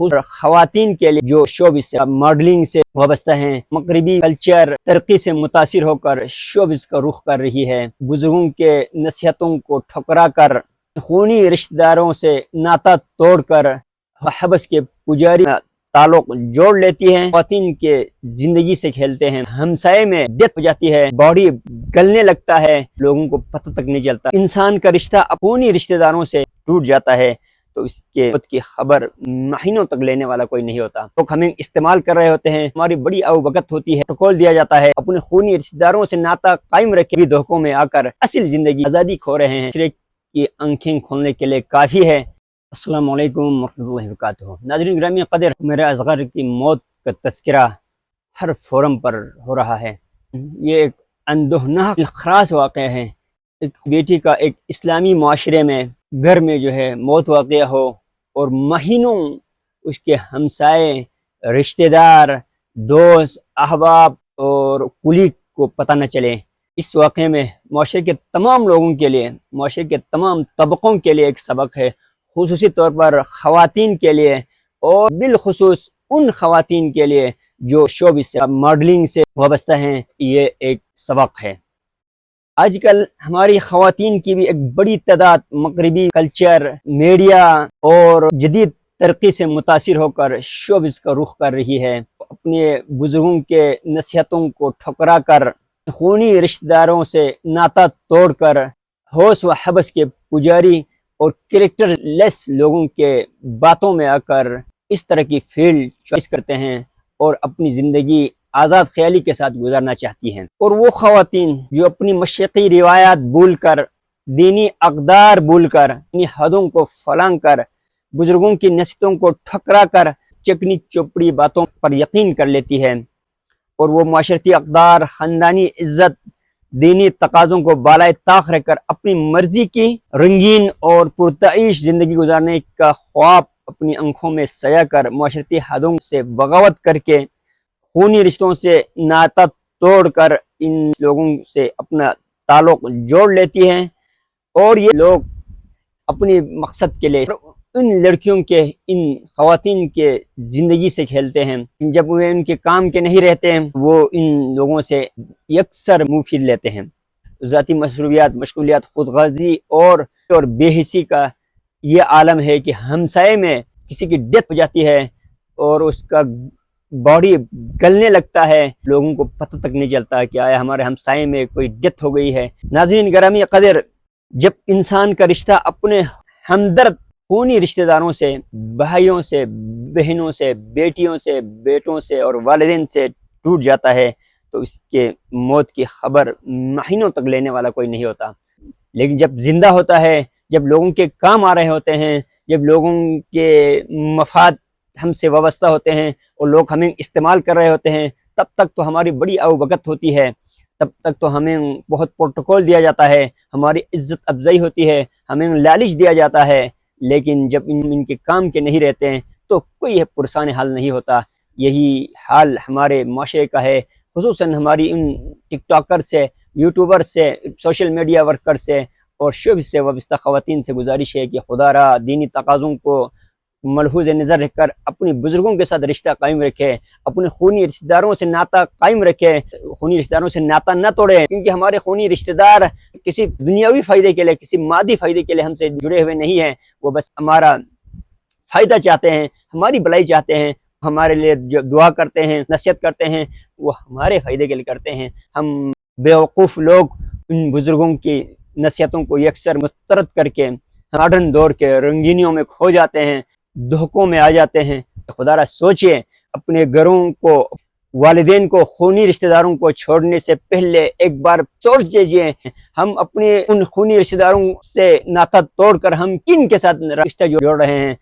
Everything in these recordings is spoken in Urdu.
خواتین کے لیے جو شوبز سے ماڈلنگ سے وابستہ ہیں، مغربی کلچر ترقی سے متاثر ہو کر شوبز کا رخ کر رہی ہے، بزرگوں کے نصیحتوں کو ٹھکرا کر خونی رشتہ داروں سے ناطہ توڑ کر حبس کے پجاری تعلق جوڑ لیتی ہیں، خواتین کے زندگی سے کھیلتے ہیں، ہمسائے میں ڈیتھ ہو جاتی ہے، باڈی گلنے لگتا ہے، لوگوں کو پتہ تک نہیں چلتا، انسان کا رشتہ اپنی رشتہ داروں سے ٹوٹ جاتا ہے تو اس کے موت کی خبر مہینوں تک لینے والا کوئی نہیں ہوتا۔ لوگ ہمیں استعمال کر رہے ہوتے ہیں، ہماری بڑی اوبگت ہوتی ہے، ٹکول دیا جاتا ہے، اپنے خونی رشتہ داروں سے ناطہ قائم رکھے بھی دھوکوں میں آ کر اصل زندگی آزادی کھو رہے ہیں۔ شرک کی آنکھیں کھولنے کے لیے کافی ہے۔ السلام علیکم ورحمۃ اللہ وبرکاتہ۔ ناظرین گرامی قدر، میرے اصغر کی موت کا تذکرہ ہر فورم پر ہو رہا ہے۔ یہ ایک اندوہناک خراس واقعہ ہے، ایک بیٹی کا ایک اسلامی معاشرے میں گھر میں جو ہے موت واقع ہو اور مہینوں اس کے ہمسائے، رشتہ دار، دوست، احباب اور کولیگ کو پتہ نہ چلے۔ اس واقعے میں معاشرے کے تمام لوگوں کے لیے، معاشرے کے تمام طبقوں کے لیے ایک سبق ہے، خصوصی طور پر خواتین کے لیے اور بالخصوص ان خواتین کے لیے جو شوبز سے ماڈلنگ سے وابستہ ہیں۔ یہ ایک سبق ہے۔ آج کل ہماری خواتین کی بھی ایک بڑی تعداد مغربی کلچر، میڈیا اور جدید ترقی سے متاثر ہو کر شوبز کا رخ کر رہی ہے، اپنے بزرگوں کے نصیحتوں کو ٹھکرا کر خونی رشتہ داروں سے ناطہ توڑ کر ہوش و حبس کے پجاری اور کریکٹر لیس لوگوں کے باتوں میں آ کر اس طرح کی فیلڈ چوائس کرتے ہیں اور اپنی زندگی آزاد خیالی کے ساتھ گزارنا چاہتی ہیں۔ اور وہ خواتین جو اپنی مشرقی روایات بھول کر، دینی اقدار بھول کر، اپنی حدوں کو فلانگ کر، بزرگوں کی نصیحتوں کو ٹھکرا کر چکنی چوپڑی باتوں پر یقین کر لیتی ہے اور وہ معاشرتی اقدار، خاندانی عزت، دینی تقاضوں کو بالائے طاق رکھ کر اپنی مرضی کی رنگین اور پرتعیش زندگی گزارنے کا خواب اپنی آنکھوں میں سجا کر معاشرتی حدوں سے بغاوت کر کے خونی رشتوں سے ناطہ توڑ کر ان لوگوں سے اپنا تعلق جوڑ لیتی ہیں، اور یہ لوگ اپنی مقصد کے لیے ان لڑکیوں کے، ان خواتین کے زندگی سے کھیلتے ہیں۔ جب وہ ان کے کام کے نہیں رہتے ہیں وہ ان لوگوں سے یکسر منہ پھیر لیتے ہیں۔ ذاتی مصروفیات، مشغولیات، خود غرضی اور بے حسی کا یہ عالم ہے کہ ہمسائے میں کسی کی ڈیتھ ہو جاتی ہے اور اس کا باڈی گلنے لگتا ہے، لوگوں کو پتہ تک نہیں چلتا کہ آیا ہمارے ہمسائے میں کوئی ڈیتھ ہو گئی ہے۔ ناظرین گرامی قدر، جب انسان کا رشتہ اپنے ہمدرد خونی رشتہ داروں سے، بھائیوں سے، بہنوں سے، بیٹیوں سے، بیٹوں سے اور والدین سے ٹوٹ جاتا ہے تو اس کے موت کی خبر مہینوں تک لینے والا کوئی نہیں ہوتا، لیکن جب زندہ ہوتا ہے، جب لوگوں کے کام آ رہے ہوتے ہیں، جب لوگوں کے مفاد ہم سے وابستہ ہوتے ہیں اور لوگ ہمیں استعمال کر رہے ہوتے ہیں، تب تک تو ہماری بڑی اوبگت ہوتی ہے، تب تک تو ہمیں بہت پروٹوکول دیا جاتا ہے، ہماری عزت افزائی ہوتی ہے، ہمیں لالچ دیا جاتا ہے، لیکن جب ان کے کام کے نہیں رہتے ہیں تو کوئی پرسان حال نہیں ہوتا۔ یہی حال ہمارے معاشرے کا ہے، خصوصاً ہماری ان ٹک ٹاکر سے، یوٹیوبر سے، سوشل میڈیا ورکر سے اور شوبز سے وابستہ خواتین سے گزارش ہے کہ خدا را دینی تقاضوں کو ملحوظ نظر رکھ کر اپنی بزرگوں کے ساتھ رشتہ قائم رکھے، اپنے خونی رشتہ داروں سے ناطہ قائم رکھے، خونی رشتہ داروں سے ناطہ نہ توڑے، کیونکہ ہمارے خونی رشتہ دار کسی دنیاوی فائدے کے لیے، کسی مادی فائدے کے لیے ہم سے جڑے ہوئے نہیں ہیں، وہ بس ہمارا فائدہ چاہتے ہیں، ہماری بھلائی چاہتے ہیں، ہمارے لیے جو دعا کرتے ہیں، نصیحت کرتے ہیں، وہ ہمارے فائدے کے لیے کرتے ہیں۔ ہم بیوقوف لوگ ان بزرگوں کی نصیحتوں کو یکسر مسترد کر کے ماڈرن دور کے رنگینیوں میں کھو جاتے ہیں، دھوکوں میں آ جاتے ہیں۔ خدا را سوچئے، اپنے گھروں کو، والدین کو، خونی رشتہ داروں کو چھوڑنے سے پہلے ایک بار سوچ لیجئے، ہم اپنے ان خونی رشتہ داروں سے ناطہ توڑ کر ہم کن کے ساتھ رشتہ جوڑ رہے ہیں؟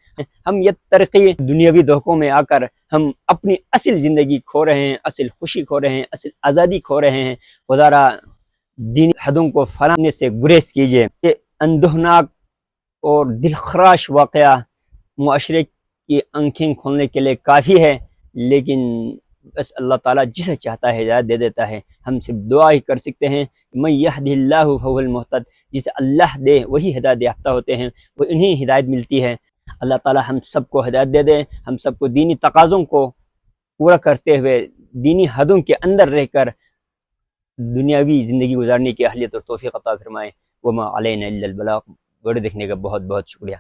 ہم یہ ترقی دنیاوی دھوکوں میں آ کر ہم اپنی اصل زندگی کھو رہے ہیں، اصل خوشی کھو رہے ہیں، اصل آزادی کھو رہے ہیں۔ خدا را دینی حدوں کو پھیلانے سے گریز کیجئے۔ یہ اندوہناک اور دلخراش واقعہ معاشرے کی آنکھیں کھولنے کے لیے کافی ہے، لیکن بس اللہ تعالیٰ جسے چاہتا ہے ہدایت دے دیتا ہے۔ ہم صرف دعا ہی کر سکتے ہیں، من یہدہ اللہ فہو المہتد، جسے اللہ دے وہی ہدایت یافتہ ہوتے ہیں، وہ انہیں ہدایت ملتی ہے۔ اللہ تعالی ہم سب کو ہدایت دے دیں، ہم سب کو دینی تقاضوں کو پورا کرتے ہوئے دینی حدوں کے اندر رہ کر دنیاوی زندگی گزارنے کی اہلیت اور توفیق عطا فرمائے۔ وما علینا الا البلاغ۔ ویڈیو دیکھنے کا بہت بہت شکریہ۔